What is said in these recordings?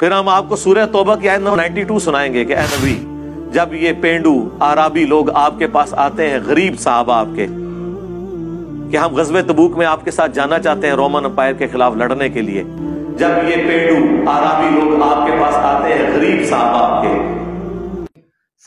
پھر ہم آپ کو سورہ توبہ کی آیت نمبر 92 سنائیں گے کہ اے نبی، جب یہ پینڈو آرابی لوگ آپ کے پاس آتے ہیں، غریب صحابہ آپ کے، کہ ہم غزوہ تبوک میں آپ کے ساتھ جانا چاہتے ہیں رومن امپائر کے خلاف لڑنے کے لیے، جب یہ پینڈو آرابی لوگ آپ کے پاس آتے ہیں، غریب صحابہ آپ کے۔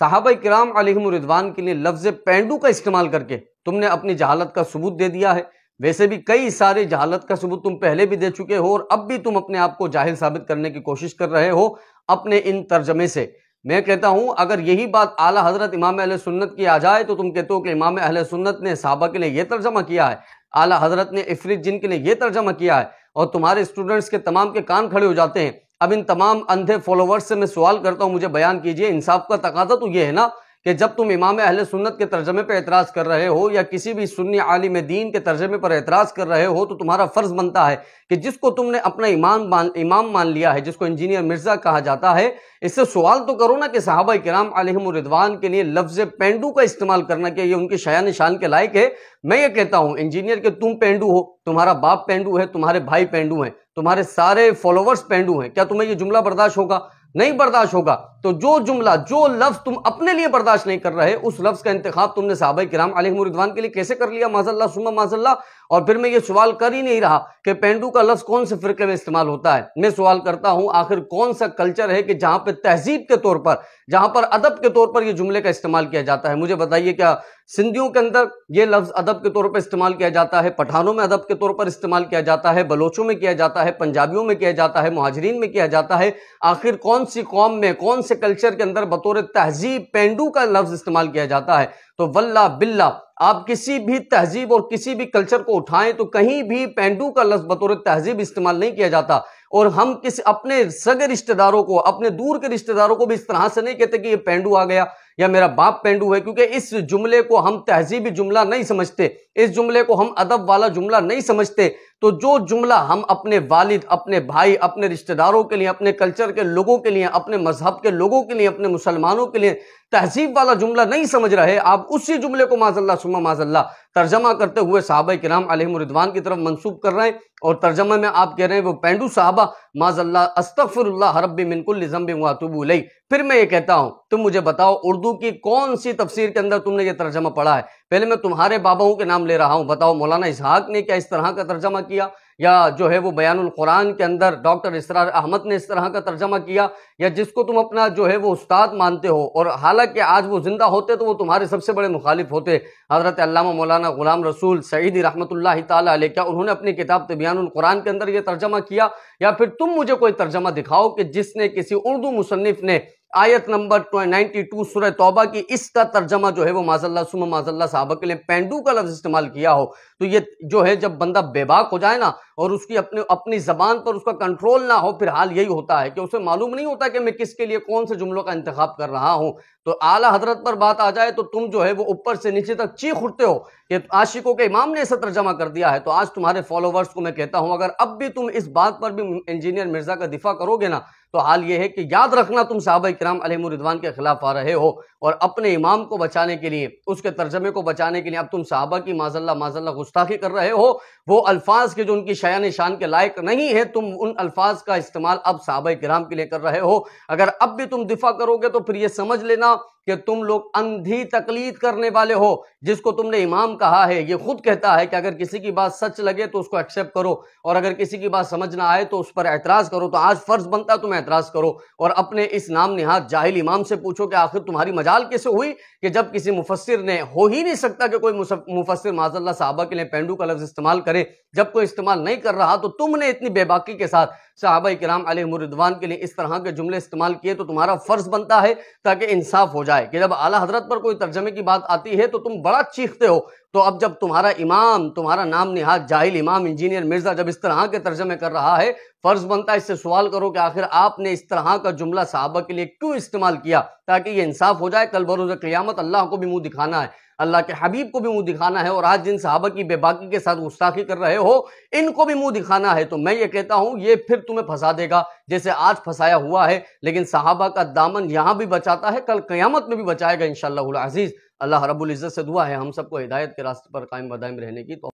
صحابہ کرام علیہم رضوان کے لیے لفظ پینڈو کا استعمال کر کے تم نے اپنی جہالت کا ثبوت دے دیا ہے۔ ویسے بھی کئی سارے جہالت کا ثبوت تم پہلے بھی دے چکے ہو، اور اب بھی تم اپنے آپ کو جاہل ثابت کرنے کی کوشش کر رہے ہو اپنے ان ترجمے سے۔ میں کہتا ہوں اگر یہی بات اعلیٰ حضرت امام اہل سنت کی آ جائے تو تم کہتے ہو کہ امام اہل سنت نے صحابہ کے لیے یہ ترجمہ کیا ہے، اعلیٰ حضرت نے عفریت جن کے لیے یہ ترجمہ کیا ہے، اور تمہارے اسٹوڈنٹس کے تمام کے کان کھڑے ہو جاتے ہیں۔ اب ان تمام اندھے فالوورز سے میں سوال کرتا ہوں، مجھے بیان کیجئے، انصاف کا تقاضا تو یہ ہے نا کہ جب تم امام اہل سنت کے ترجمے پہ اعتراض کر رہے ہو یا کسی بھی سنی عالم دین کے ترجمے پر اعتراض کر رہے ہو تو تمہارا فرض بنتا ہے کہ جس کو تم نے اپنا امام مان لیا ہے، جس کو انجینئر مرزا کہا جاتا ہے، اس سے سوال تو کرو نا کہ صحابہ کرام علیہم رضوان کے لیے لفظ پینڈو کا استعمال کرنا کہ یہ ان کی شایان شان کے لائق ہے۔ میں یہ کہتا ہوں انجینئر کہ تم پینڈو ہو، تمہارا باپ پینڈو ہے، تمہارے بھائی پینڈو ہیں، تمہارے سارے فالوورز پینڈو ہیں، کیا تمہیں یہ جملہ برداشت ہوگا؟ نہیں برداشت ہوگا۔ تو جو جملہ، جو لفظ تم اپنے لیے برداشت نہیں کر رہے، اس لفظ کا انتخاب تم نے صحابہ کرام علیہم رضوان کے لیے کیسے کر لیا؟ معاذ اللہ ثم معاذ اللہ۔ اور پھر میں یہ سوال کر ہی نہیں رہا کہ پینڈو کا لفظ کون سے فرقے میں استعمال ہوتا ہے، میں سوال کرتا ہوں آخر کون سا کلچر ہے کہ جہاں پہ تہذیب کے طور پر، جہاں پر ادب کے طور پر یہ جملے کا استعمال کیا جاتا ہے؟ مجھے بتائیے، کیا سندھیوں کے اندر یہ لفظ ادب کے طور پر استعمال کیا جاتا ہے؟ پٹھانوں میں ادب کے طور پر استعمال کیا جاتا ہے؟ بلوچوں میں کیا جاتا ہے؟ پنجابیوں میں کیا جاتا ہے؟ مہاجرین میں کیا جاتا ہے؟ آخر کون سی قوم میں، کون سے کلچر کے اندر بطور تہذیب پینڈو کا لفظ استعمال کیا جاتا ہے؟ تو واللہ باللہ آپ کسی بھی تہذیب اور کسی بھی کلچر کو اٹھائیں تو کہیں بھی پینڈو کا لفظ بطور تہذیب استعمال نہیں کیا جاتا، اور ہم اپنے سگے رشتہ داروں کو، اپنے دور کے رشتہ داروں کو بھی اس طرح سے نہیں کہتے کہ یہ پینڈو آ گیا یا میرا باپ پینڈو ہے، کیونکہ اس جملے کو ہم تہذیبی جملہ نہیں سمجھتے، اس جملے کو ہم ادب والا جملہ نہیں سمجھتے۔ تو جو جملہ ہم اپنے والد، اپنے بھائی، اپنے رشتہ داروں کے لیے، اپنے کلچر کے لوگوں کے لیے، اپنے مذہب کے لوگوں کے لیے، اپنے مسلمانوں کے لیے تہذیب والا جملہ نہیں سمجھ رہے، آپ اسی جملے کو معاذ اللہ ثم معاذ اللہ ترجمہ کرتے ہوئے صحابہ کرام علیہم رضوان کی طرف منسوب کر رہے ہیں، اور ترجمہ میں آپ کہہ رہے ہیں وہ پینڈو صحابہ، معاذ اللہ استغفر اللہ ربی من کل ذنب واتوب الیہ۔ پھر میں یہ کہتا ہوں تم مجھے بتاؤ اردو کی کون سی تفسیر کے اندر تم نے یہ ترجمہ پڑھا ہے؟ پہلے میں تمہارے باباؤں کے نام لے رہا ہوں، بتاؤ مولانا اسحاق نے کیا اس طرح کا ترجمہ کیا، یا جو ہے وہ بیان القرآن کے اندر ڈاکٹر اسرار احمد نے اس طرح کا ترجمہ کیا، یا جس کو تم اپنا جو ہے وہ استاد مانتے ہو، اور حالانکہ آج وہ زندہ ہوتے تو وہ تمہارے سب سے بڑے مخالف ہوتے، حضرت علامہ مولانا غلام رسول سعیدی رحمۃ اللہ تعالی علیہ، کیا انہوں نے اپنی کتاب تبیان القرآن کے اندر یہ ترجمہ کیا؟ یا پھر تم مجھے کوئی ترجمہ دکھاؤ کہ جس نے کسی اردو مصنف نے آیت نمبر 92 سورہ توبہ کی اس کا ترجمہ جو ہے وہ معاذ اللہ ثم معاذ اللہ صحابہ کے لیے پینڈو کا لفظ استعمال کیا ہو۔ تو یہ جو ہے جب بندہ بے باک ہو جائے نا اور اس کی اپنی زبان پر اس کا کنٹرول نہ ہو، پھر حال یہی ہوتا ہے کہ اسے معلوم نہیں ہوتا کہ میں کس کے لیے کون سے جملوں کا انتخاب کر رہا ہوں۔ تو اعلیٰ حضرت پر بات آ جائے تو تم جو ہے وہ اوپر سے نیچے تک چیخ اٹھتے ہو کہ عاشقوں کے امام نے ایسا ترجمہ کر دیا ہے۔ تو آج تمہارے فالوورز کو میں کہتا ہوں اگر اب بھی تم اس بات پر بھی انجینئر مرزا کا دفاع کرو گے نا تو حال یہ ہے کہ یاد رکھنا تم صحابہ کرام علیہم رضوان کے خلاف آ رہے ہو، اور اپنے امام کو بچانے کے لیے، اس کے ترجمے کو بچانے کے لیے اب تم صحابہ کی معاذ اللہ گستاخی کر رہے ہو، وہ الفاظ کے جو ان کی شایان شان کے لائق نہیں ہے، تم ان الفاظ کا استعمال اب صحابہ کرام کے لیے کر رہے ہو۔ اگر اب بھی تم دفاع کرو گے تو پھر یہ سمجھ لینا کہ تم لوگ اندھی تقلید کرنے والے ہو۔ جس کو تم نے امام کہا ہے یہ خود کہتا ہے کہ اگر کسی کی بات سچ لگے تو اس کو ایکسیپٹ کرو، اور اگر کسی کی بات سمجھ نہ آئے تو اس پر اعتراض کرو۔ تو آج فرض بنتا تم اعتراض کرو اور اپنے اس نام نہاد جاہل امام سے پوچھو کہ آخر تمہاری مجال کیسے ہوئی کہ جب کسی مفسر نے، ہو ہی نہیں سکتا کہ کوئی مفسر معاذ اللہ صحابہ کے لیے پینڈو کا لفظ استعمال کرے، جب کوئی استعمال نہیں کر رہا تو تم نے اتنی بے باکی کے ساتھ صحابہ کرام علیہم رضوان کے لیے اس طرح کے جملے استعمال کیے۔ تو تمہارا فرض بنتا ہے تاکہ انصاف ہو جائے کہ جب اعلیٰ حضرت پر کوئی ترجمے کی بات آتی ہے تو تم بڑا چیختے ہو، تو اب جب تمہارا امام، تمہارا نام نہاد جاہل امام انجینئر مرزا جب اس طرح کے ترجمے کر رہا ہے، فرض بنتا ہے اس سے سوال کرو کہ آخر آپ نے اس طرح کا جملہ صحابہ کے لیے کیوں استعمال کیا، تاکہ یہ انصاف ہو جائے۔ کل بروز قیامت اللہ کو بھی منہ دکھانا ہے، اللہ کے حبیب کو بھی منہ دکھانا ہے، اور آج جن صحابہ کی بے باکی کے ساتھ گستاخی کر رہے ہو ان کو بھی منہ دکھانا ہے۔ تو میں یہ کہتا ہوں یہ پھر تمہیں پھنسا دے گا جیسے آج پھنسایا ہوا ہے، لیکن صحابہ کا دامن یہاں بھی بچاتا ہے، کل قیامت میں بھی بچائے گا انشاءاللہ العزیز۔ اللہ رب العزت سے دعا ہے ہم سب کو ہدایت کے راستے پر قائم و دائم رہنے کی۔